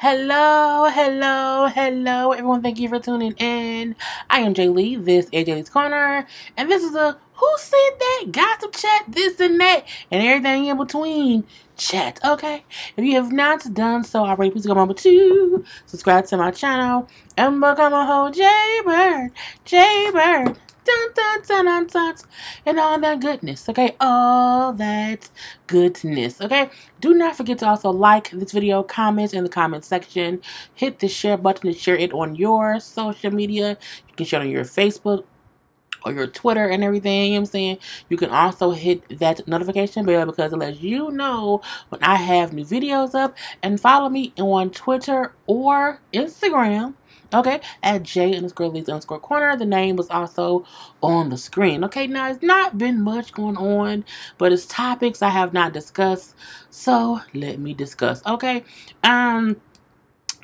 Hello, hello, hello, everyone. Thank you for tuning in. I am Lee. This is JLeesCorner, and this is a Who Said That? Gossip chat, this and that, and everything in between chat, okay? If you have not done so already, please go over to subscribe to my channel and become a whole JayBird. Dun, dun, dun, dun, dun, and all that goodness, okay? All that goodness, okay? Do not forget to also like this video, comment in the comment section, hit the share button to share it on your social media. You can share it on your Facebook or your Twitter and everything, you know what I'm saying? You can also hit that notification bell because it lets you know when I have new videos up, and follow me on Twitter or Instagram, okay, at JLeesCorner. The name was also on the screen. Okay, now it's not been much going on, but it's topics I have not discussed, so let me discuss. Okay,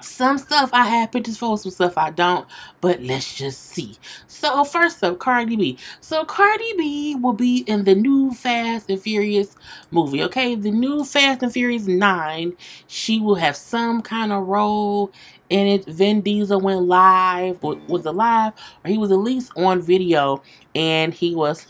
some stuff I have pictures for, some stuff I don't, but let's just see. So first up, Cardi B. So Cardi B will be in the new Fast and Furious movie, okay? The new Fast and Furious 9. She will have some kind of role in it. Vin Diesel went live, was it live? Or he was at least on video, and he was,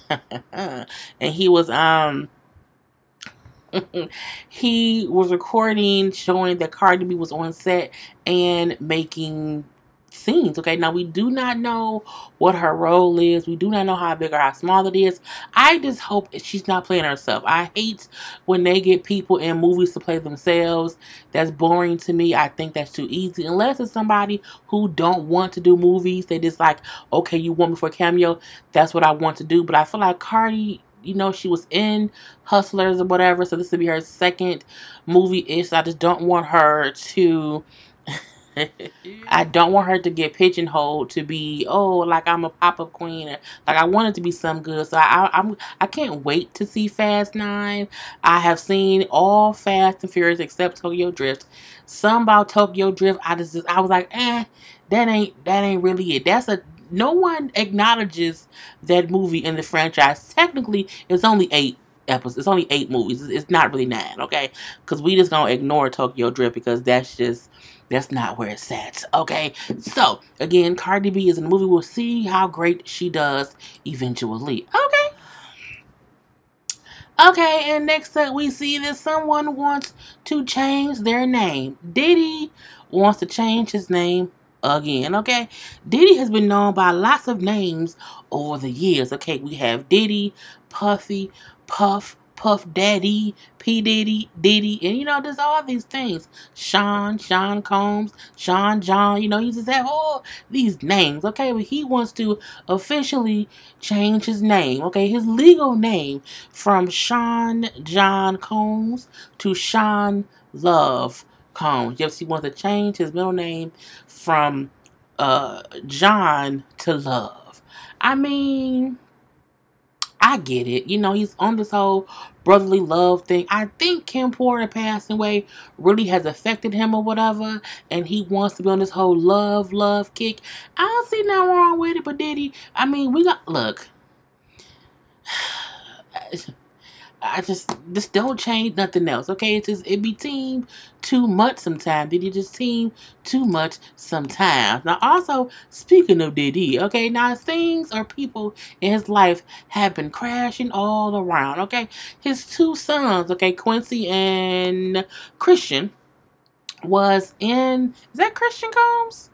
he was recording showing that Cardi B was on set and making scenes. Okay, now we do not know what her role is. We do not know how big or how small it is. I just hope she's not playing herself. I hate when they get people in movies to play themselves. That's boring to me. I think that's too easy. Unless it's somebody who don't want to do movies. They just like, okay, you want me for a cameo? That's what I want to do. But I feel like Cardi, you know, she was in Hustlers or whatever, so this will be her second movie-ish. I just don't want her to I don't want her to get pigeonholed to be, oh, like I'm a pop-up queen. Like, I want it to be some good. So I can't wait to see Fast 9. I have seen all Fast and Furious except Tokyo Drift. Some about Tokyo Drift, I was like, that ain't really it. No one acknowledges that movie in the franchise. Technically, it's only 8 episodes. It's only 8 movies. It's not really 9, okay? Because we just gonna ignore Tokyo Drift because that's not where it's at, okay? So, again, Cardi B is in the movie. We'll see how great she does eventually, okay? Okay, and next up we see that someone wants to change their name. Diddy wants to change his name again, okay? Diddy has been known by lots of names over the years, okay? We have Diddy, Puffy, Puff Daddy, P. Diddy, Diddy, and you know, there's all these things. Sean Combs, Sean John, you know, he just have all these names, okay? But he wants to officially change his name, okay? His legal name from Sean John Combs to Sean Love Combs. Yes, he wants to change his middle name from John to Love. I mean, I get it. You know, he's on this whole brotherly love thing. I think Kim Porter passing away really has affected him or whatever, and he wants to be on this whole love kick. I don't see nothing wrong with it, but Diddy, I mean, look. I just don't change nothing else, okay? It be team too much sometimes. Diddy just team too much sometimes. Now, also, speaking of Diddy, okay, now things or people in his life have been crashing all around, okay? His 2 sons, okay, Quincy and Christian, was in, is that Christian Combs?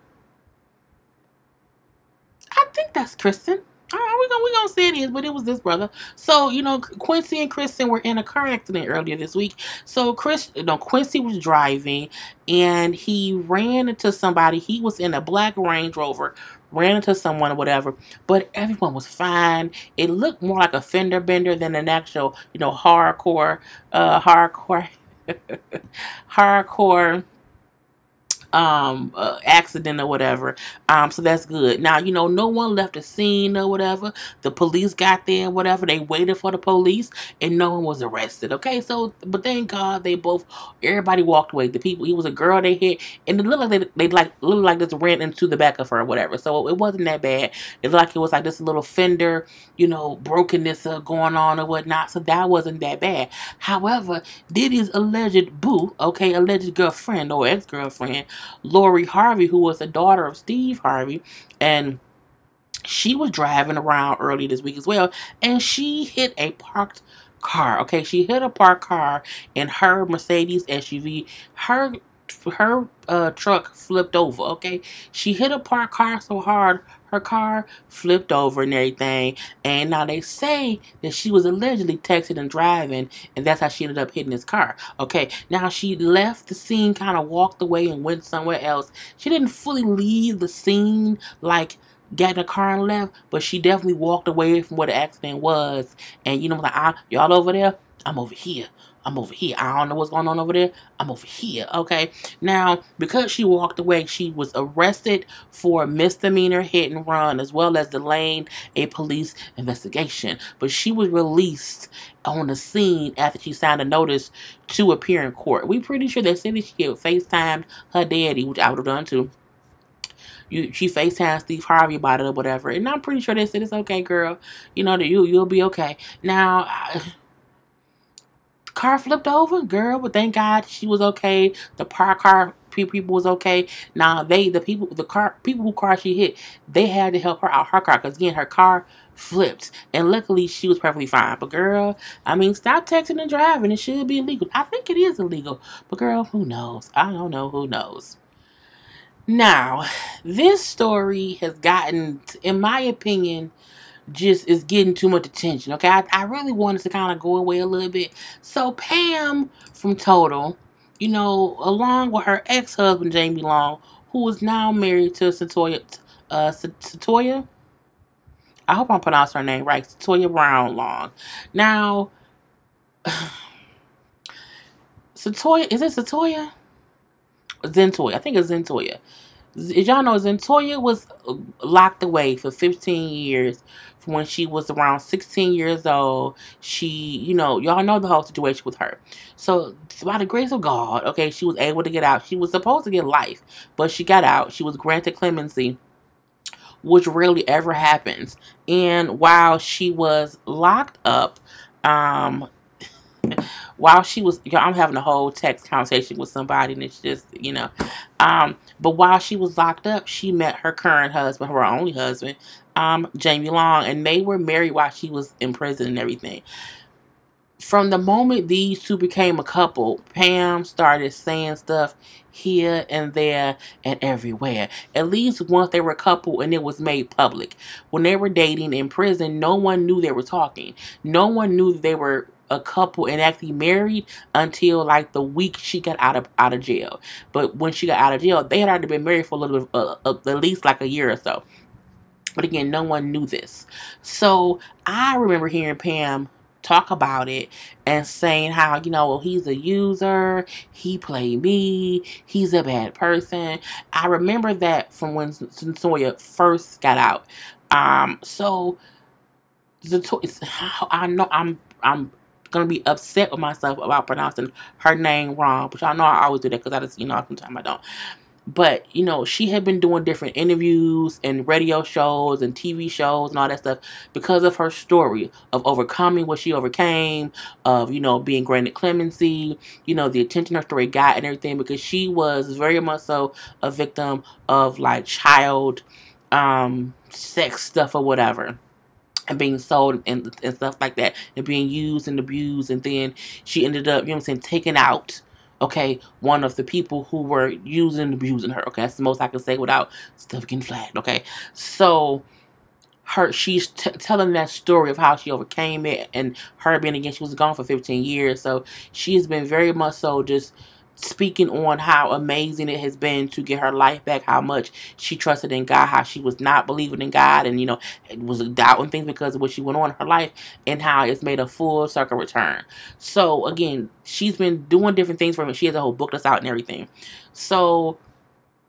I think that's Kristen. All right, we're gonna say it is, but it was this brother. So, you know, Quincy and Kristen were in a car accident earlier this week. So, Quincy was driving, and he ran into somebody. He was in a black Range Rover, ran into someone or whatever, but everyone was fine. It looked more like a fender bender than an actual, you know, hardcore accident or whatever. So that's good. Now, you know, no one left the scene or whatever. The police got there, whatever. They waited for the police, and no one was arrested. Okay, so, but thank God everybody walked away. The people, it was a girl they hit, and it looked like they looked like this ran into the back of her or whatever. So it wasn't that bad. It looked like it was like this little fender, you know, brokenness going on or whatnot. So that wasn't that bad. However, Diddy's alleged boo, okay, alleged girlfriend or ex-girlfriend, Lori Harvey, who was the daughter of Steve Harvey, and she was driving around early this week as well, and she hit a parked car. Okay, she hit a parked car, and her Mercedes SUV, her truck flipped over. Okay, she hit a parked car so hard her car flipped over and everything. And now they say that she was allegedly texting and driving, and that's how she ended up hitting this car. Okay, now she left the scene, kind of walked away and went somewhere else. She didn't fully leave the scene, like got in the car and left, but she definitely walked away from where the accident was. And you know, like, y'all over there, I'm over here. I'm over here. I don't know what's going on over there. I'm over here. Okay. Now, because she walked away, she was arrested for misdemeanor hit and run, as well as delaying a police investigation. But she was released on the scene after she signed a notice to appear in court. We pretty sure they said that she had FaceTimed her daddy, which I would have done too. She FaceTimed Steve Harvey about it or whatever. And I'm pretty sure they said, it's okay, girl. You know, that you'll be okay. Now, car flipped over, girl, but thank God she was okay. The car people was okay. Now the people who car she hit, they had to help her out her car, because again, her car flipped, and luckily she was perfectly fine. But girl, I mean, stop texting and driving. It should be illegal. I think it is illegal, but girl, who knows? I don't know. Who knows? Now, this story has gotten, in my opinion, just is getting too much attention. Okay, I really wanted to kind of go away a little bit. So Pam from Total, you know, along with her ex-husband Jamie Long, who is now married to Satoya. I hope I'm pronouncing her name right. Satoya Brown Long. Now, Satoya, is it Satoya? Zentoya. I think it's Zentoya. As y'all know, Zentoya was locked away for 15 years from when she was around 16 years old. She, you know, y'all know the whole situation with her. So, by the grace of God, okay, she was able to get out. She was supposed to get life, but she got out. She was granted clemency, which rarely ever happens. And while she was locked up, while she was, I'm having a whole text conversation with somebody, and it's just, you know, but while she was locked up, she met her current husband, her only husband, Jamie Long, and they were married while she was in prison and everything. From the moment these two became a couple, Pam started saying stuff here and there and everywhere. At least once they were a couple and it was made public. When they were dating in prison, no one knew they were talking. No one knew they were a couple and actually married until like the week she got out of jail. But when she got out of jail, they had already been married for a little bit, at least like a year or so. But again, no one knew this. So I remember hearing Pam talk about it and saying how, you know, well, he's a user, he played me, he's a bad person. I remember that from when Satoya first got out. So I know I'm gonna be upset with myself about pronouncing her name wrong, but y'all know I always do that because I just, you know, sometimes I don't. But, you know, she had been doing different interviews and radio shows and TV shows and all that stuff because of her story of overcoming what she overcame, of, you know, being granted clemency, you know, the attention her story got and everything, because she was very much so a victim of, like, child sex stuff or whatever. And being sold and stuff like that. And being used and abused. And then she ended up, you know what I'm saying, taking out, okay, one of the people who were using and abusing her. Okay, that's the most I can say without stuff getting flagged. Okay, so she's telling that story of how she overcame it, and her being, again, she was gone for 15 years. So she has been very much so just speaking on how amazing it has been to get her life back, how much she trusted in God, how she was not believing in God, and, you know, it was doubting things because of what she went on in her life, and how it's made a full circle return. So again, she's been doing different things for me. She has a whole book that's out and everything. So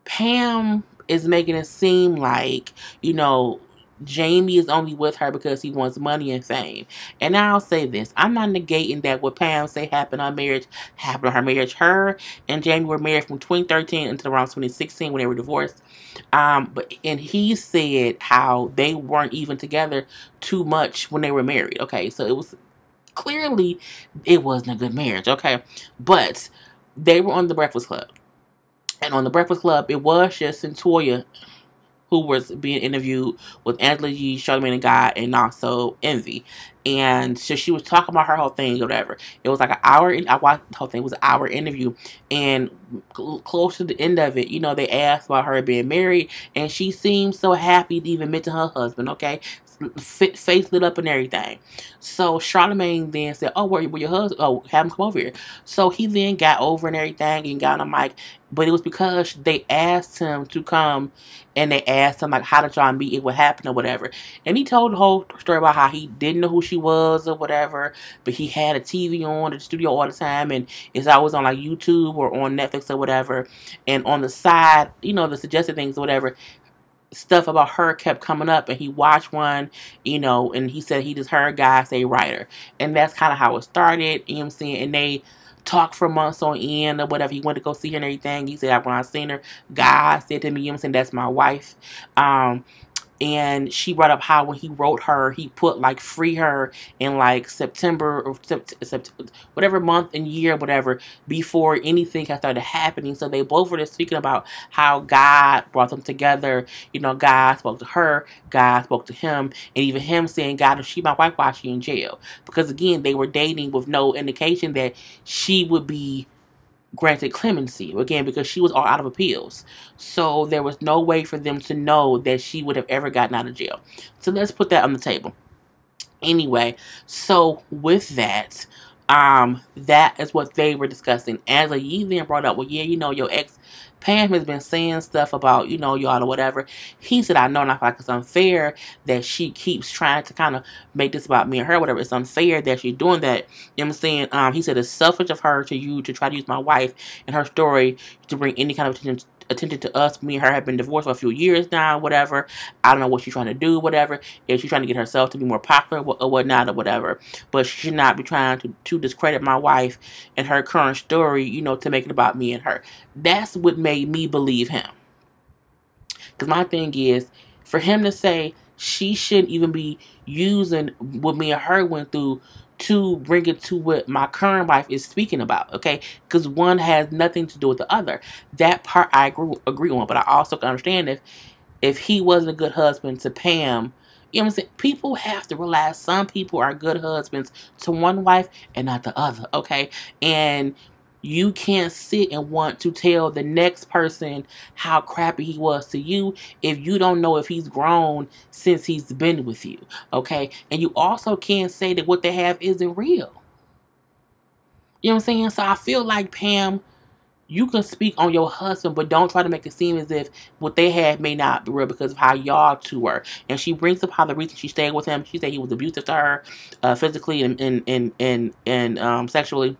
Pam is making it seem like, you know, Jamie is only with her because he wants money and fame. And I'll say this. I'm not negating that what Pam say happened on her marriage. Her and Jamie were married from 2013 until around 2016 when they were divorced. And he said how they weren't even together too much when they were married. Okay, so it was clearly it wasn't a good marriage. Okay, but they were on the Breakfast Club. And on the Breakfast Club, it was just Centoya who was being interviewed with Angela Yee, Charlamagne the God, and also Envy. And so she was talking about her whole thing or whatever. It was like an hour. I watched the whole thing. It was an hour interview. And close to the end of it, they asked about her being married. And she seemed so happy to even mention her husband, okay? Face lit up and everything. So Charlamagne then said, "Oh, where your husband? Oh, have him come over here." So he then got over and everything and got on the mic. But it was because they asked him to come, and they asked him like, "How did y'all meet? What happened or whatever?" And he told the whole story about how he didn't know who she was or whatever, but he had a TV on at the studio all the time, and it's always on like YouTube or on Netflix or whatever. And on the side, the suggested things or whatever, stuff about her kept coming up, and he watched one, and he said he just heard guys say writer. And that's kind of how it started, you know what I'm saying? And they talked for months on end or whatever. He went to go see her and everything. He said, when I seen her, God said to me, you know what I'm saying, that's my wife. And she brought up how when he wrote her, he put like free her in like September or whatever month and year, whatever, before anything had started happening. So they both were just speaking about how God brought them together. God spoke to her, God spoke to him, and even him saying, "God, if she my wife, why is she in jail?" Because again, they were dating with no indication that she would be granted clemency, again, because she was all out of appeals. So there was no way for them to know that she would have ever gotten out of jail. So let's put that on the table. Anyway, so with that, that is what they were discussing. Angela Yee then brought up, well, yeah, your ex Pam has been saying stuff about, y'all or whatever. He said, I know, and I feel like it's unfair that she keeps trying to kind of make this about me and her, whatever. It's unfair that she's doing that. You know what I'm saying? He said, it's selfish of her to try to use my wife and her story to bring any kind of attention to us. Me and her have been divorced for a few years now, whatever. I don't know what she's trying to do, whatever. If she's trying to get herself to be more popular or whatnot or whatever. But she should not be trying to discredit my wife and her current story, to make it about me and her. That's what made me believe him. Because my thing is, for him to say she shouldn't even be using what me and her went through to bring it to what my current wife is speaking about, okay? Because one has nothing to do with the other. That part I agree on, but I also can understand if he wasn't a good husband to Pam, you know what I'm saying? People have to realize some people are good husbands to one wife and not the other, okay? And you can't sit and want to tell the next person how crappy he was to you if you don't know if he's grown since he's been with you, okay? And you also can't say that what they have isn't real. You know what I'm saying? So I feel like, Pam, you can speak on your husband, but don't try to make it seem as if what they had may not be real because of how y'all two were. And she brings up how the reason she stayed with him, she said he was abusive to her, physically and sexually.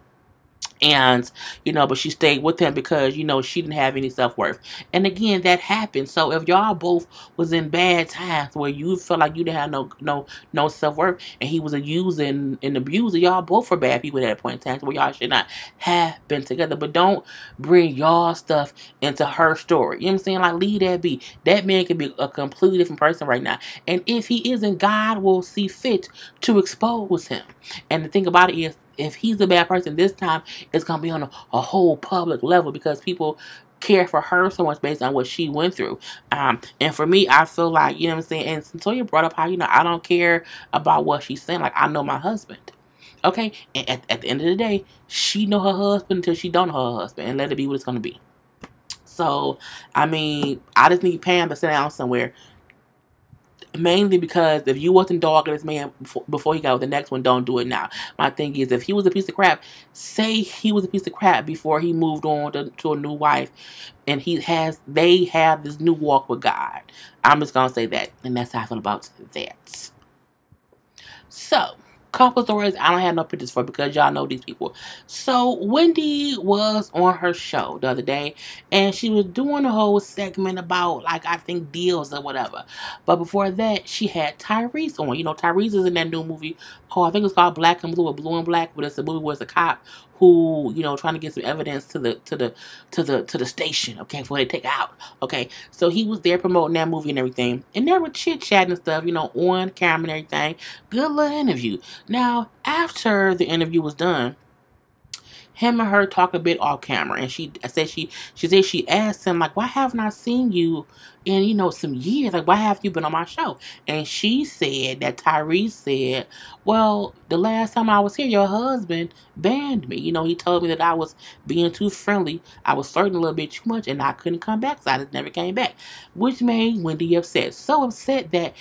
And, but she stayed with him because, she didn't have any self-worth. And again, that happened. So if y'all both was in bad times where you felt like you didn't have no self-worth and he was a user and abuser, y'all both were bad people at that point in time where y'all should not have been together. But don't bring y'all stuff into her story. You know what I'm saying? Like, leave that be. That man could be a completely different person right now. And if he isn't, God will see fit to expose him. And the thing about it is, if he's a bad person this time, it's going to be on a whole public level because people care for her so much based on what she went through. And for me, I feel like, you know what I'm saying? And Centoya brought up how, I don't care about what she's saying. Like, I know my husband. Okay? And at the end of the day, she know her husband until she don't know her husband. And let it be what it's going to be. So, I just need Pam to sit down somewhere. Mainly because if you wasn't dogging this man before he got with the next one, don't do it now. My thing is, if he was a piece of crap, say he was a piece of crap before he moved on to a new wife, and they have this new walk with God. I'm just gonna say that, and that's how I feel about that. So, couple stories I don't have no pictures for because y'all know these people. So Wendy was on her show the other day and she was doing a whole segment about, like, I think deals or whatever. But before that, she had Tyrese on. Tyrese is in that new movie called, I think it's called Black and Blue or Blue and Black, but it's a movie where it's a cop who, trying to get some evidence to the station, okay, before they take out. Okay. So he was there promoting that movie and everything. And they were chit-chatting and stuff, on camera and everything. Good little interview. Now, after the interview was done, him and her talk a bit off camera, and she said she asked him, like, why haven't I seen you in, some years? Like, why haven't you been on my show? And she said that Tyrese said, well, the last time I was here, your husband banned me. He told me that I was being too friendly. I was flirting a little bit too much, and I couldn't come back, so I just never came back, which made Wendy upset. So upset that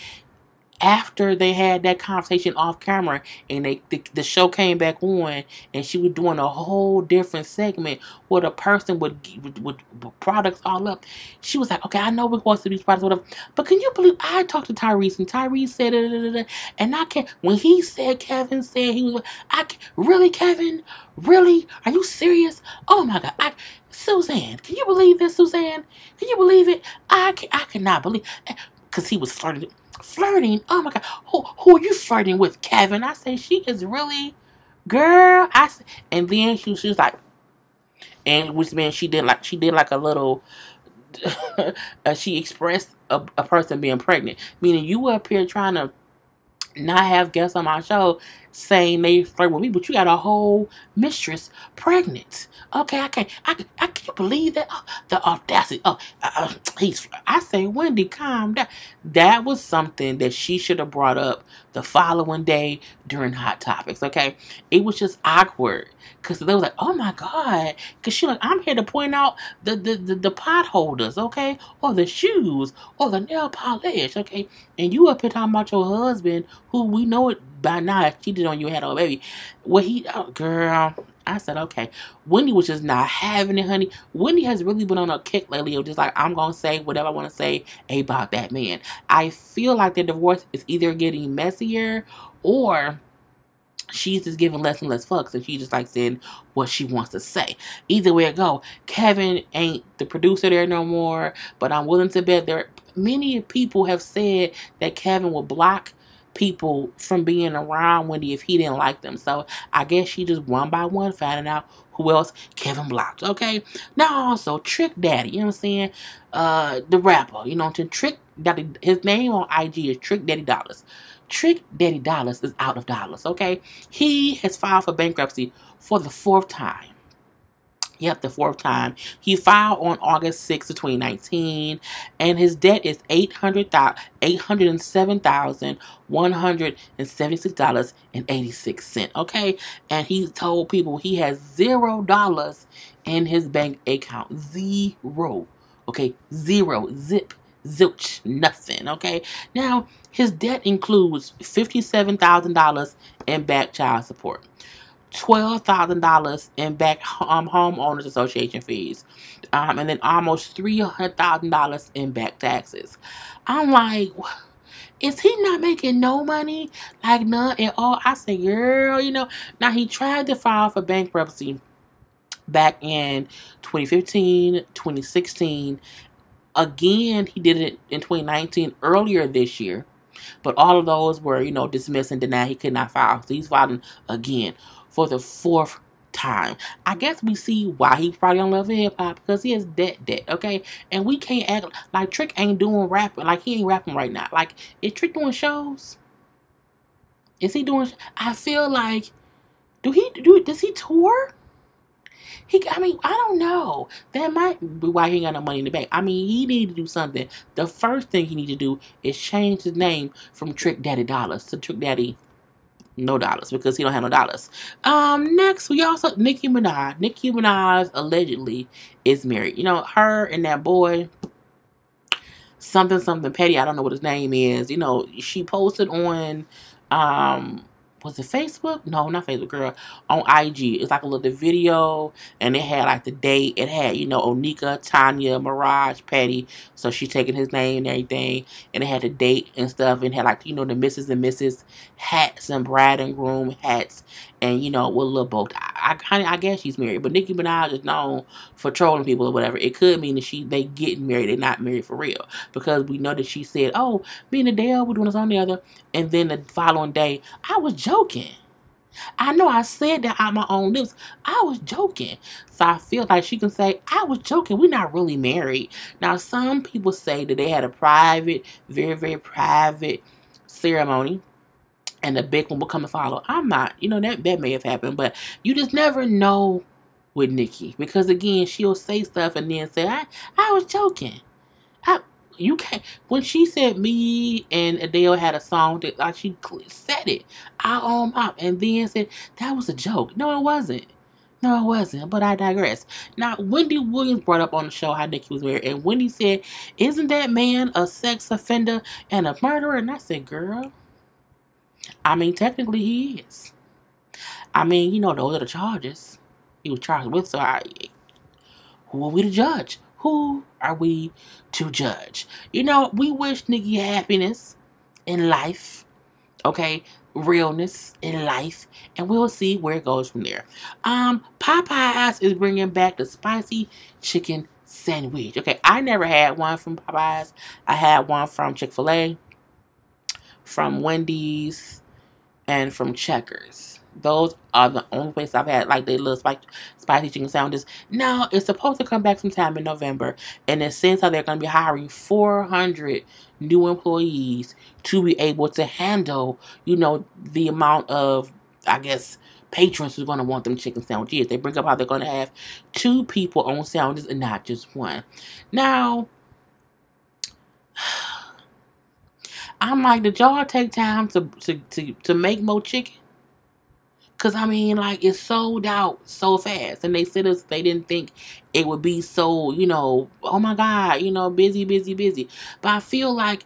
after they had that conversation off camera and the show came back on and she was doing a whole different segment where the person would products all up, she was like, okay, I know we're supposed to do these products, whatever, but can you believe I talked to Tyrese and Tyrese said and I can't, when he said, Kevin said, he was, I can't, really, Kevin, really, are you serious? Oh my God, Suzanne, can you believe this, Suzanne? Can you believe it? I cannot believe, because he was flirting. Oh my God, who are you flirting with, Kevin? I say, she is really, girl. I say, and then she was like, and which meant she did like a little. She expressed a person being pregnant, meaning you were up here trying to not have guests on my show saying they flirt with me, but you got a whole mistress pregnant. Okay, I can't believe that. Oh, the audacity. I say, Wendy, calm down. That was something that she should have brought up the following day during Hot Topics. Okay, it was just awkward because they was like, oh my God, because she like, I'm here to point out the pot holders, okay, or the shoes, or the nail polish, okay, and you up here talking about your husband, who we know it by now cheated on you and had a baby. Well, girl, I said, okay. Wendy was just not having it, honey. Wendy has really been on a kick lately of just like, I'm going to say whatever I want to say about that man. I feel like the divorce is either getting messier or she's just giving less and less fucks and she just like saying what she wants to say. Either way it go, Kevin ain't the producer there no more, but I'm willing to bet there many people have said that Kevin will block people from being around Wendy if he didn't like them. So I guess she just one by one finding out who else Kevin blocked. Okay. Now also Trick Daddy, you know what I'm saying? The rapper, Trick Daddy, his name on IG is Trick Daddy Dollars. Trick Daddy Dollars is out of dollars, okay? He has filed for bankruptcy for the 4th time. Yep, the 4th time. He filed on August 6th of 2019, and his debt is $807,176.86, okay? And he told people he has $0 in his bank account. Zero, okay? Zero, zip, zilch, nothing, okay? Now, his debt includes $57,000 in back child support, $12,000 in back homeowners association fees, and then almost $300,000 in back taxes. I'm like, is he not making no money? Like none at all? I say, girl, now he tried to file for bankruptcy back in 2015, 2016. Again, he did it in 2019, earlier this year. But all of those were, dismissed and denied. He could not file. So he's filing again for the 4th time. I guess we see why he's probably on Love and Hip Hop, because he has debt, okay? And we can't act like Trick ain't doing rapping. Like, he ain't rapping right now. Like, is Trick doing shows? Is he doing? I feel like, does he tour? I don't know. That might be why he ain't got no money in the bank. He need to do something. The first thing he need to do is change his name from Trick Daddy Dollars to Trick Daddy No Dollars, because he don't have no dollars. Next, we also, Nicki Minaj. Nicki Minaj allegedly is married. Her and that boy, something petty, I don't know what his name is. She posted on, was it Facebook? No, not Facebook, girl. On IG. It's like a little video, and it had like the date. It had, Onika, Tanya, Mirage, Patty. So she's taking his name and everything. And it had the date and stuff. And it had like, the Mrs. and Mrs. hats and bride and groom hats. And, with a little boat. I guess she's married. But Nicki Minaj is known for trolling people or whatever. It could mean that they getting married. They're not married for real. Because we know that she said, oh, me and Adele, we're doing this on the other. And then the following day, I was joking. I know I said that out my own lips. I was joking. So I feel like she can say, I was joking. We're not really married. Now, some people say that they had a private, very, very private ceremony. And the big one will come and follow. I'm not. That may have happened. But you just never know with Nicki. Because again, she'll say stuff and then say, I was joking. You can't. When she said me and Adele had a song that like she said it out and then said that was a joke. No, it wasn't. No, it wasn't. But I digress. Now, Wendy Williams brought up on the show how Nicki was married, and Wendy said, "Isn't that man a sex offender and a murderer?" And I said, "Girl, I mean, technically he is. I mean, those are the charges he was charged with. So who are we to judge? Who are we to judge? We wish Nicki happiness in life, okay? Realness in life, and we'll see where it goes from there. Popeyes is bringing back the spicy chicken sandwich. Okay, I never had one from Popeyes. I had one from Chick-fil-A, from Wendy's, and from Checkers. Those are the only places I've had like they little spicy chicken sandwiches. Now, it's supposed to come back sometime in November, and it seems like they're going to be hiring 400 new employees to be able to handle, the amount of, I guess, patrons who's going to want them chicken sandwiches. They bring up how they're going to have 2 people on sandwiches and not just one. Now, I'm like, did y'all take time to make more chicken? Because, I mean, like, it sold out so fast. And they said they didn't think it would be so, oh my God, busy, busy, busy. But I feel like,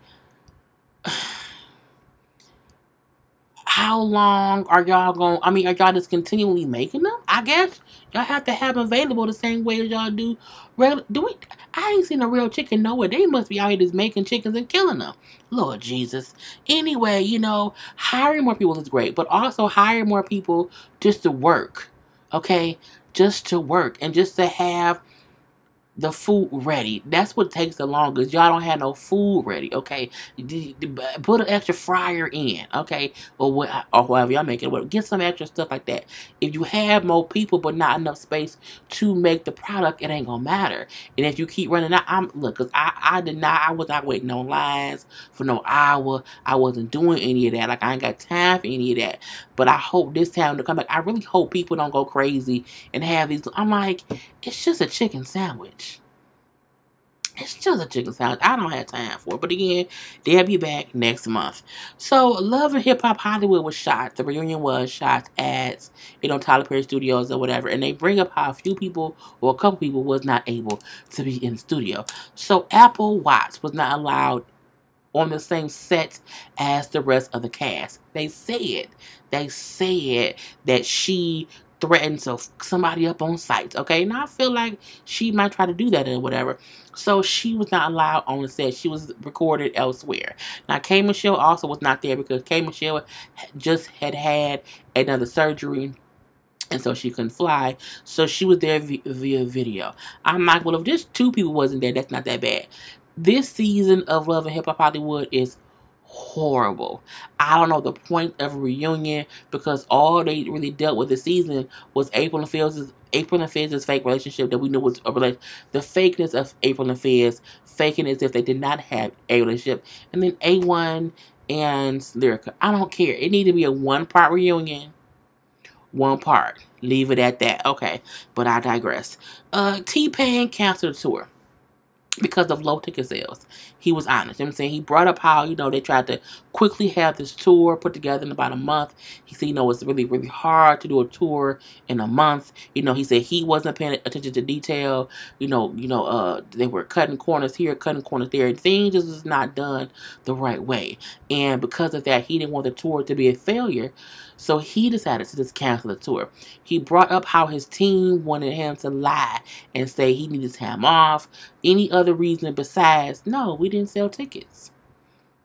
how long are y'all going, are y'all just continually making them? I guess y'all have to have them available the same way as y'all do. I ain't seen a real chicken nowhere. They must be out here just making chickens and killing them. Lord Jesus. Anyway, hiring more people is great, but also hiring more people just to work. Okay? Just to work and just to have the food ready. That's what takes the longest. Y'all don't have no food ready, okay? Put an extra fryer in, okay? Or whatever y'all make it. Get some extra stuff like that. If you have more people but not enough space to make the product, it ain't gonna matter. And if you keep running out, cause I was not waiting on lines for no hour. I wasn't doing any of that. Like, I ain't got time for any of that. But I hope this time to come back. I really hope people don't go crazy and have these. I'm like, it's just a chicken sandwich. It's just a chicken sandwich. I don't have time for it. But again, they'll be back next month. So, Love and Hip Hop Hollywood was shot. The reunion was shot at, Tyler Perry Studios or whatever. And they bring up how a few people or a couple people was not able to be in the studio. So, Apple Watts was not allowed on the same set as the rest of the cast. They said that she threatened somebody up on site. Okay, now I feel like she might try to do that or whatever. So she was not allowed on the set. She was recorded elsewhere. Now, K. Michelle also was not there because K. Michelle just had another surgery, and so she couldn't fly. So she was there via video. I'm like, well, if just 2 people wasn't there, that's not that bad. This season of Love and Hip Hop Hollywood is horrible. I don't know the point of a reunion because all they really dealt with this season was April and Fiz's fake relationship that we knew was a relationship. The fakeness of April and Fizz, faking as if they did not have a relationship, and then A1 and Lyrica. I don't care. It needed to be a 1-part reunion. 1 part. Leave it at that. Okay, but I digress. T-Pain canceled the tour because of low ticket sales. He was honest. You know what I'm saying? He brought up how, they tried to quickly have this tour put together in about a month. He said, it's really, really hard to do a tour in a month. He said he wasn't paying attention to detail. They were cutting corners here, cutting corners there. And things just was not done the right way. And because of that, he didn't want the tour to be a failure. So he decided to just cancel the tour. He brought up how his team wanted him to lie and say he needed time off. Any other reason besides, no, we didn't sell tickets.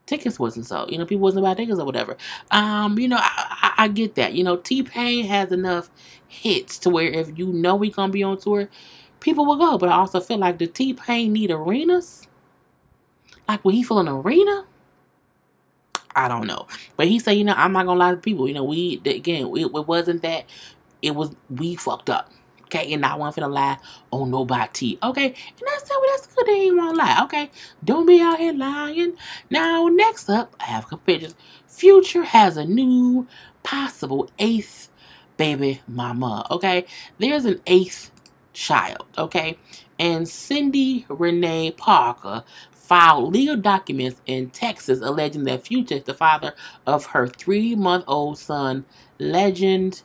Tickets wasn't sold. People wasn't buying tickets or whatever. I get that. T-Pain has enough hits to where if we going to be on tour, people will go. But I also feel like the T-Pain need arenas. Like, will he fill an arena? I don't know. But he said, I'm not going to lie to people. It wasn't that. It was, we fucked up. Okay, and I wasn't finna lie on nobody. Okay, and that's good. They ain't wanna lie. Okay, don't be out here lying. Now, next up, I have a couple pictures. Future has a new possible 8th baby mama, okay? There's an 8th child, okay? And Cindy Renee Parker filed legal documents in Texas alleging that Future is the father of her 3-month-old son, Legend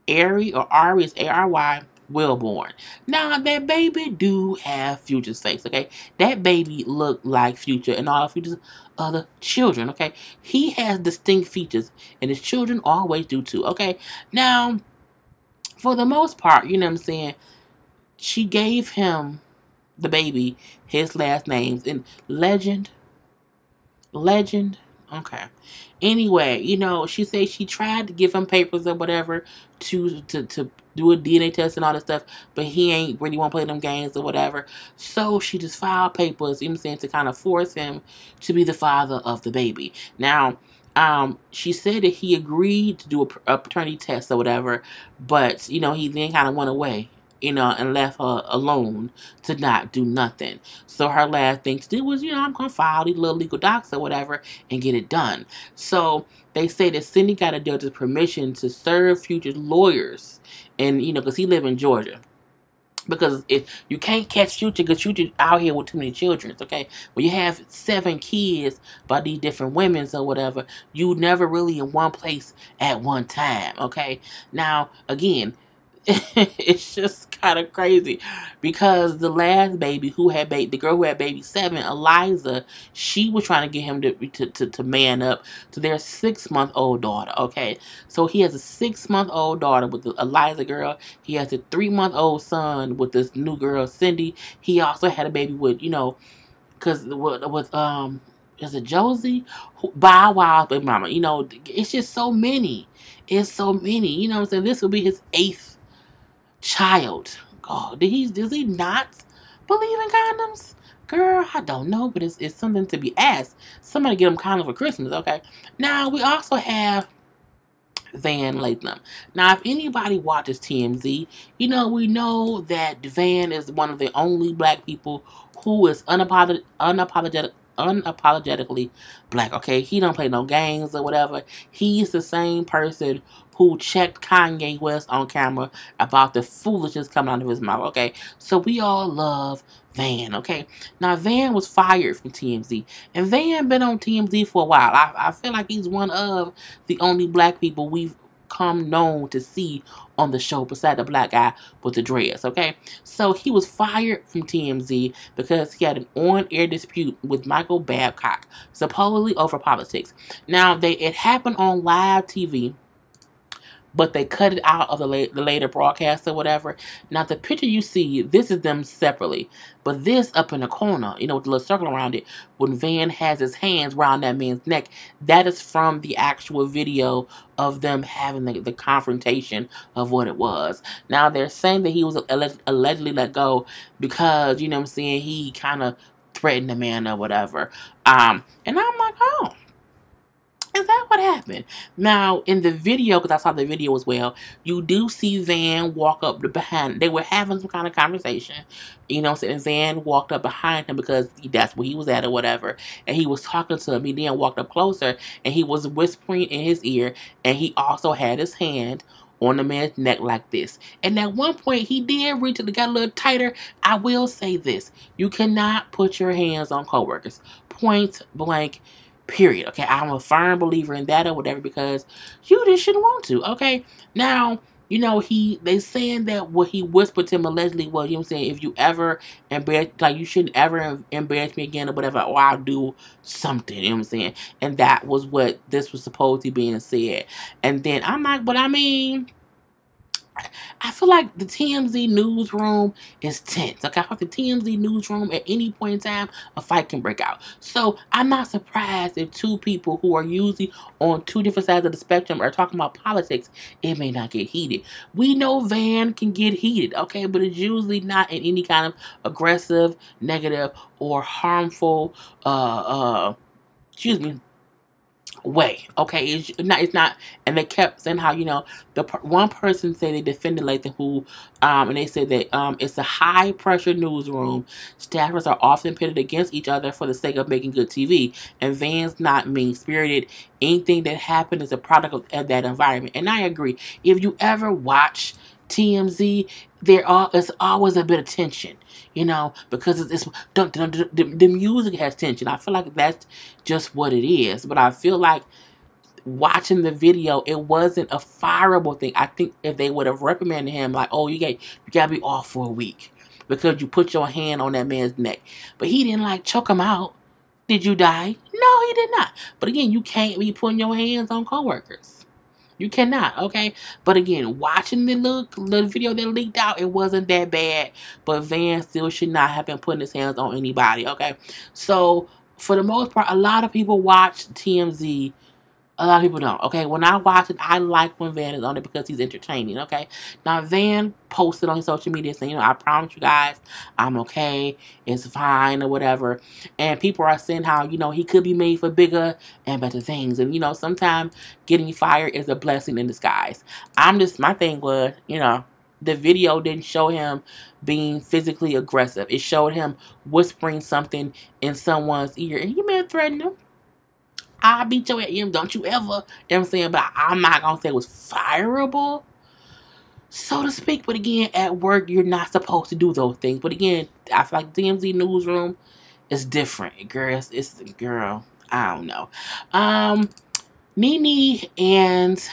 Ari, or Ari is Ary, Wellborn. Now, that baby do have Future's face, okay? That baby look like Future and all of Future's other children, okay? He has distinct features, and his children always do too, okay? Now, for the most part, you know what I'm saying, she gave him, the baby, his last names, and Legend, okay. Anyway, you know, she said she tried to give him papers or whatever to do a DNA test and all this stuff, but he ain't really want to play them games or whatever. So she just filed papers, you know what I'm saying, to kind of force him to be the father of the baby. Now, she said that he agreed to do a paternity test or whatever, but, you know, he then kind of went away, you know, and left her alone to not do nothing. So her last thing to do was, you know, I'm going to file these little legal docs or whatever and get it done. So they say that Cindy got a judge's permission to serve Future's lawyers. And, you know, because he live in Georgia. Because if you can't catch Future, because Future out here with too many children, okay? When you have 7 kids by these different women or whatever, you never really in one place at one time, okay? Now, again, it's just kind of crazy because the last baby the girl who had baby 7, Eliza, she was trying to get him to man up to their 6-month-old daughter, okay? So he has a 6-month-old daughter with the Eliza girl. He has a 3-month-old son with this new girl, Cindy. He also had a baby with, you know, because with is it Josie? Bow Wow's baby mama. You know, it's just so many. It's so many. You know what I'm saying? This will be his 8th child. God, does he not believe in condoms? Girl, I don't know, but it's something to be asked. Somebody get him condoms for Christmas, okay? Now, we also have Van Lathan. Now, if anybody watches TMZ, you know, we know that Van is one of the only black people who is unapologetically black, okay? He don't play no games or whatever. He's the same person who checked Kanye West on camera about the foolishness coming out of his mouth, okay? So we all love Van, okay? Now, Van was fired from TMZ, and Van been on TMZ for a while. I feel like he's one of the only black people we've come known to see on the show beside the black guy with the dreads, okay? So he was fired from TMZ because he had an on-air dispute with Michael Babcock, supposedly over politics. Now, it happened on live TV, but they cut it out of the later broadcast or whatever. Now, the picture you see, this is them separately. But this up in the corner, you know, with the little circle around it, when Van has his hands around that man's neck, that is from the actual video of them having the confrontation of what it was. Now, they're saying that he was allegedly let go because, you know what I'm saying, he kind of threatened the man or whatever. And I'm like, oh, is that what happened? Now, in the video, because I saw the video as well, you do see Van walk up behind. They were having some kind of conversation. You know what I'm saying? Van walked up behind him because that's where he was at or whatever. And he was talking to him. He then walked up closer and he was whispering in his ear. And he also had his hand on the man's neck like this. And at one point, he did reach it, got a little tighter. I will say this. You cannot put your hands on coworkers. Point blank. Period. Okay, I'm a firm believer in that or whatever because you just shouldn't want to. Okay, now you know they saying that what he whispered to him allegedly was, you know what I'm saying, if you ever embarrass, like you shouldn't ever embarrass me again or whatever, or I'll do something. You know what I'm saying, and that was what this was supposed to be being said. And then I'm like, but I mean, I feel like the TMZ newsroom is tense. Okay, I feel like the TMZ newsroom at any point in time, a fight can break out. So I'm not surprised if 2 people who are usually on 2 different sides of the spectrum are talking about politics, it may not get heated. We know Van can get heated, okay, but it's usually not in any kind of aggressive, negative, or harmful, way. Okay, it's not, and they kept saying how, one person said they defended Lathan, who, and they said that it's a high pressure newsroom. Staffers are often pitted against each other for the sake of making good TV, and Van's not mean spirited. Anything that happened is a product of that environment, and I agree. If you ever watch TMZ, it's always a bit of tension, because the music has tension. I feel like that's just what it is. But I feel like watching the video, it wasn't a fireable thing. I think if they would have reprimanded him, like, oh, you gotta be off for a week because you put your hand on that man's neck, but he didn't choke him out. Did you die? No, he did not. But again, you can't be putting your hands on coworkers. You cannot, okay? But again, watching the video that leaked out, it wasn't that bad. But Van still should not have been putting his hands on anybody, okay? So, for the most part, a lot of people watch TMZ. A lot of people don't, okay? When I watch it, I like when Van is on it because he's entertaining, okay? Now, Van posted on his social media saying, I promise you guys, I'm okay, it's fine, or whatever. And people are saying how, he could be made for bigger and better things. And, sometimes getting fired is a blessing in disguise. My thing was, the video didn't show him being physically aggressive. It showed him whispering something in someone's ear. And he may have threatened him. I'll beat your ass, don't you ever, you know what I'm saying? But I'm not going to say it was fireable, so to speak. But again, at work, you're not supposed to do those things. But again, I feel like DMZ newsroom is different. Girl, I don't know. Nene and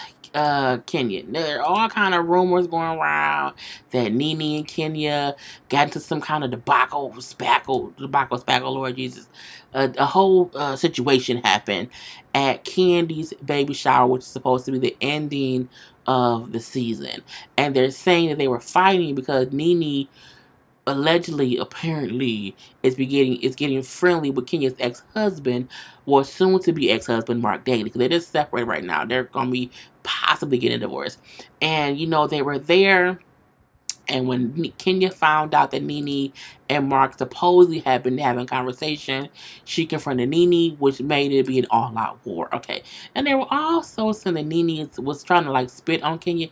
Kenya. There are all kind of rumors going around that Nene and Kenya got into some kind of debacle, Lord Jesus. A whole situation happened at Candy's baby shower, which is supposed to be the ending of the season. And they're saying that they were fighting because Nene apparently is getting friendly with Kenya's ex-husband, or soon to be ex-husband, Mark Daly, because they're just separated right now. They're gonna be possibly getting divorced. And they were there, and when Kenya found out that Nene and Mark supposedly had been having a conversation, she confronted Nene, which made it be an all-out war. Okay. And they were also saying that Nene was trying to spit on Kenya.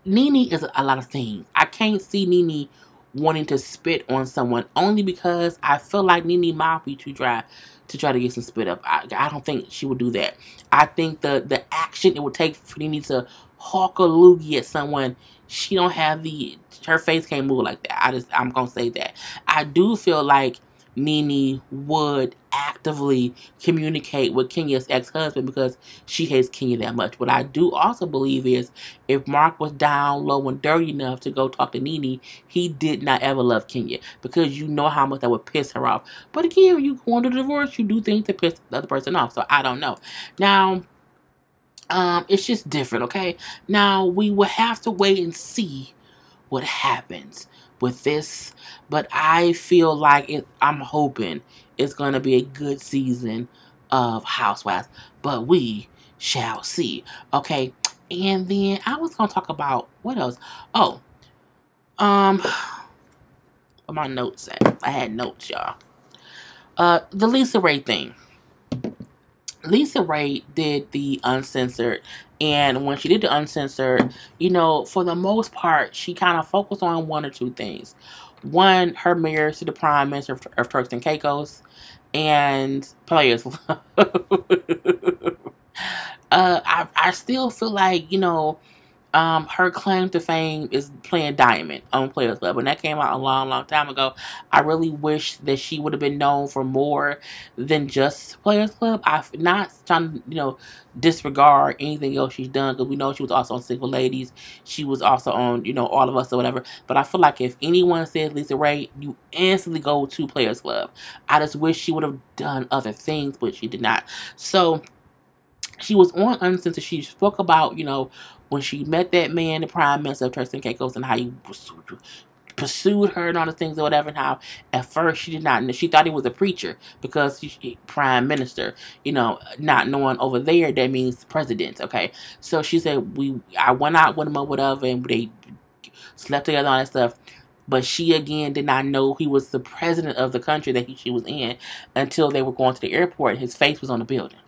Nene is a lot of things. I can't see Nene wanting to spit on someone, only because I feel like Nene might be too dry to try to get some spit up. I don't think she would do that. I think the action it would take for Nene to hawk a loogie at someone, she don't have her face can't move like that. I'm gonna say that. I do feel like Nene would actively communicate with Kenya's ex-husband because she hates Kenya that much. What I do also believe is if Mark was down low and dirty enough to go talk to Nene, he did not ever love Kenya, because you know how much that would piss her off. But again, you go into divorce, you do things to piss the other person off. So I don't know. Now, it's just different, okay? Now, we will have to wait and see what happens with this, but I feel like I'm hoping it's going to be a good season of Housewives, but we shall see, okay? And then I was going to talk about, what else? Oh, where my notes at? I had notes, y'all. The Lisa Ray thing. Lisa Ray did the uncensored, and when she did the uncensored, for the most part, she kind of focused on one or two things. One, her marriage to the Prime Minister of Turks and Caicos, and Players Club. I still feel like, her claim to fame is playing Diamond on Players Club. When that came out a long, long time ago, I really wish that she would have been known for more than just Players Club. I'm not trying to, disregard anything else she's done, because we know she was also on Single Ladies. She was also on, All of Us or whatever. But I feel like if anyone says Lisa Ray, you instantly go to Players Club. I just wish she would have done other things, but she did not. So she was on Uncensored. She spoke about, when she met that man, the Prime Minister of Turks and Caicos, and how he pursued her and all the things or whatever, and how at first she did not know. She thought he was a preacher because he Prime Minister, not knowing over there that means president, okay? So she said, I went out with him or whatever, and they slept together, all that stuff. But she, again, did not know he was the president of the country that she was in until they were going to the airport. His face was on the building.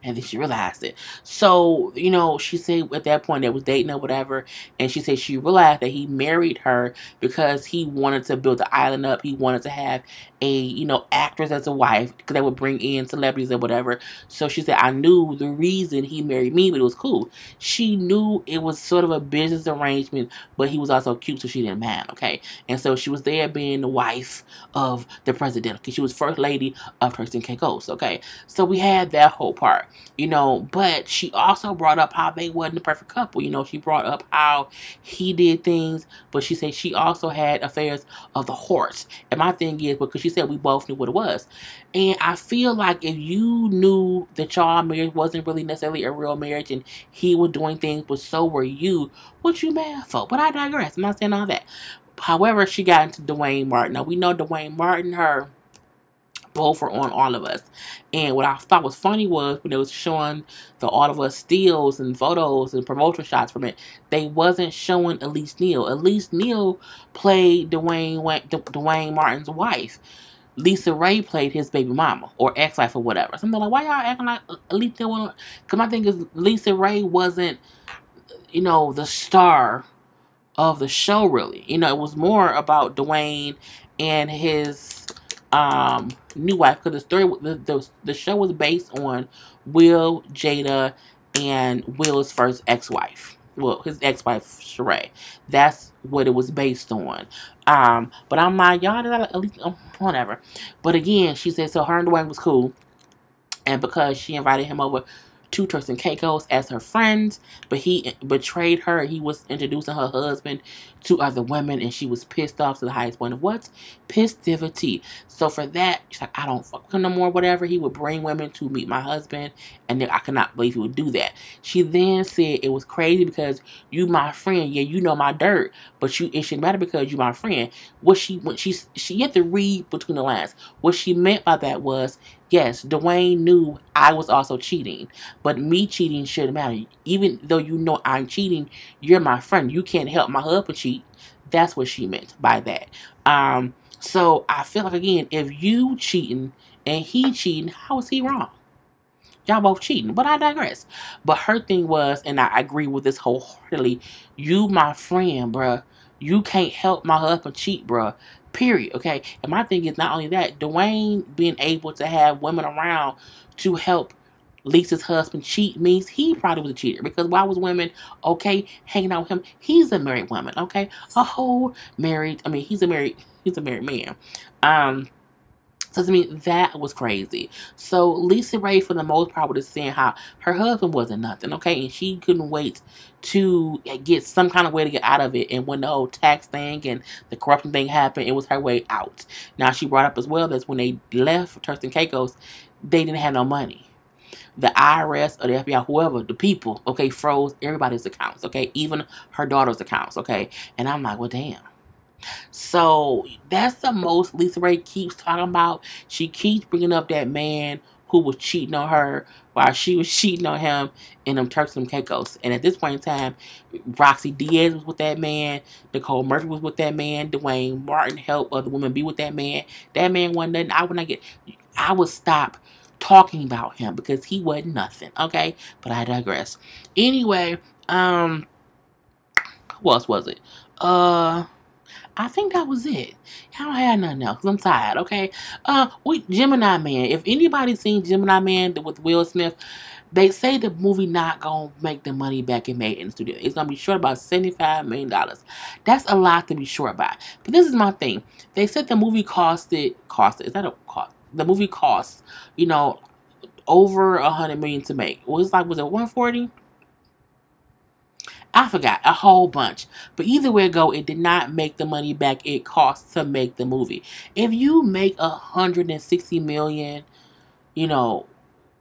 And then she realized it. So, you know, she said at that point they was dating or whatever. And she said she realized that he married her because he wanted to build the island up. He wanted to have a, you know, actress as a wife because that would bring in celebrities or whatever. So she said, I knew the reason he married me, but it was cool. She knew it was sort of a business arrangement, but he was also cute, so she didn't mind, okay? And so she was there being the wife of the president, because she was first lady of Turks and Caicos, okay? So we had that whole part, you know, but she also brought up how they wasn't the perfect couple. You know, she brought up how he did things, but she said she also had affairs of the horse. And my thing is, because she said we both knew what it was. And I feel like if you knew that y'all marriage wasn't really necessarily a real marriage and he was doing things, but so were you, what you mad for? But I digress. I'm not saying all that. However, she got into Dwayne Martin. Now, we know Dwayne Martin, her, both were on All of Us. And what I thought was funny was when they was showing the All of Us stills and photos and promotion shots from it, they wasn't showing Elise Neal. Elise Neal played Dwayne Martin's wife. Lisa Ray played his baby mama or ex-wife or whatever. So I'm like, why y'all acting like Elise Neal? Because my thing is, Lisa Ray wasn't, you know, the star of the show, really. You know, it was more about Dwayne and his new wife, because the show was based on Will, Jada, and Will's first ex-wife. Well, his ex-wife Sheree. That's what it was based on. But I'm like, y'all, at least whatever. But again, she said so her and Dwayne was cool, and because she invited him over to Turks and Caicos as her friends, but he betrayed her. He was introducing her husband to other women, and she was pissed off to the highest point of what? Pissivity. So for that, she's like, I don't fuck with him no more, whatever. He would bring women to meet my husband, and then I could not believe he would do that. She then said it was crazy because you my friend, yeah, you know my dirt, but it shouldn't matter because you my friend. She had to read between the lines. What she meant by that was, yes, Dwayne knew I was also cheating, but me cheating shouldn't matter. Even though you know I'm cheating, you're my friend. You can't help my husband cheat. That's what she meant by that. So I feel like, again, if you cheating and he cheating, how is he wrong? Y'all both cheating, but I digress. But her thing was, and I agree with this wholeheartedly, you my friend, bruh. You can't help my husband cheat, bruh. Period, okay? And my thing is not only that, Dwayne being able to have women around to help Lisa's husband cheat means he probably was a cheater. Because why was women, okay, hanging out with him? He's a married woman, okay? He's a married man. So to me, that was crazy. So Lisa Ray, for the most part, was saying how her husband wasn't nothing, okay? And she couldn't wait to get some kind of way to get out of it. And when the whole tax thing and the corruption thing happened, it was her way out. Now, she brought up as well that when they left Turks and Caicos, they didn't have no money. The IRS or the FBI, whoever, the people, okay, froze everybody's accounts, okay? Even her daughter's accounts, okay? And I'm like, well, damn. So that's the most Lisa Ray keeps talking about. She keeps bringing up that man who was cheating on her while she was cheating on him in them Turks and Caicos. And at this point in time, Roxy Diaz was with that man. Nicole Murphy was with that man. Dwayne Martin helped other women be with that man. That man wasn't nothing. I would stop talking about him because he wasn't nothing. Okay? But I digress. Anyway, who else was it? I think that was it. I don't have nothing else. I'm tired, okay? Gemini Man. If anybody's seen Gemini Man with Will Smith, they say the movie not gonna make the money back it made in the studio. It's gonna be short about $75 million. That's a lot to be short about. But this is my thing. They said the movie costed, is that a cost? The movie cost, over $100 million to make. Was it 140? I forgot, a whole bunch. But either way it go, it did not make the money back it cost to make the movie. If you make $160 million,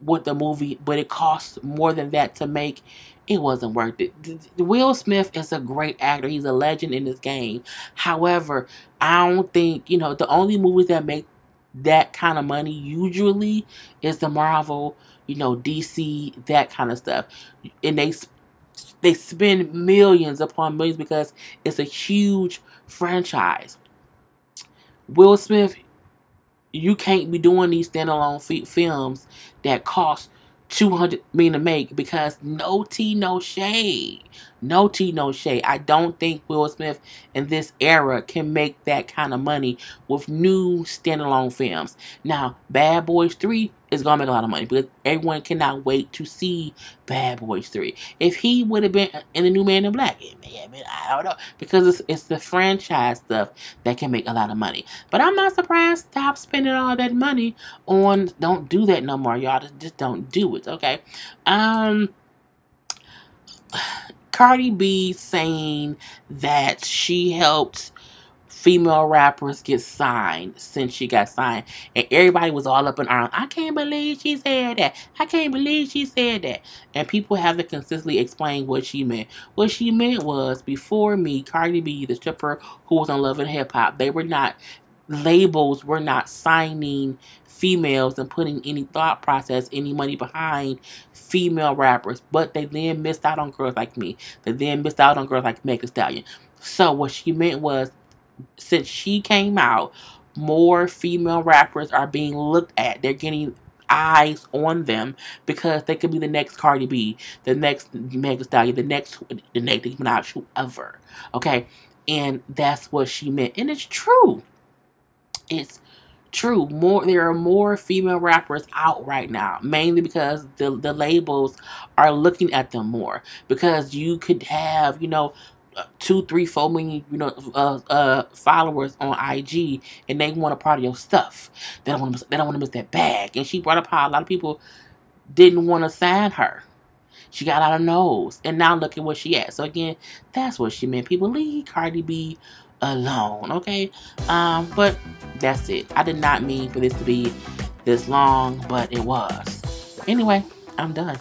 with the movie, but it costs more than that to make, it wasn't worth it. Will Smith is a great actor. He's a legend in this game. However, I don't think, the only movies that make that kind of money usually is the Marvel, DC, that kind of stuff. And they spend millions upon millions because it's a huge franchise. Will Smith, you can't be doing these standalone films that cost $200 million to make, because no tea, no shade. No tea, no shade. I don't think Will Smith in this era can make that kind of money with new standalone films. Now, Bad Boys 3 is going to make a lot of money because everyone cannot wait to see Bad Boys 3. If he would have been in The New Man in Black, I don't know. Because it's the franchise stuff that can make a lot of money. But I'm not surprised. Stop spending all that money on, don't do that no more, y'all. Just don't do it, okay? Cardi B saying that she helped female rappers get signed since she got signed. And everybody was all up in arms. I can't believe she said that. I can't believe she said that. And people have to consistently explain what she meant. What she meant was, before me, Cardi B, the stripper who was on Love and Hip Hop, labels were not signing females and putting any thought process, any money behind female rappers. But they then missed out on girls like me. They then missed out on girls like Meg Thee Stallion. So what she meant was, since she came out, more female rappers are being looked at. They're getting eyes on them because they could be the next Cardi B, the next Meg Thee Stallion, the next Nicki Minaj, whoever. Okay? And that's what she meant. And it's true. It's true. There are more female rappers out right now, mainly because the labels are looking at them more. Because you could have, 2, 3, 4 million, followers on IG, and they want a part of your stuff. They don't want to miss that bag. And she brought up how a lot of people didn't want to sign her. She got out of nose, and now look at what she at. So again, that's what she meant. People, leave Cardi B alone, okay? But that's it. I did not mean for this to be this long, but it was. Anyway, I'm done.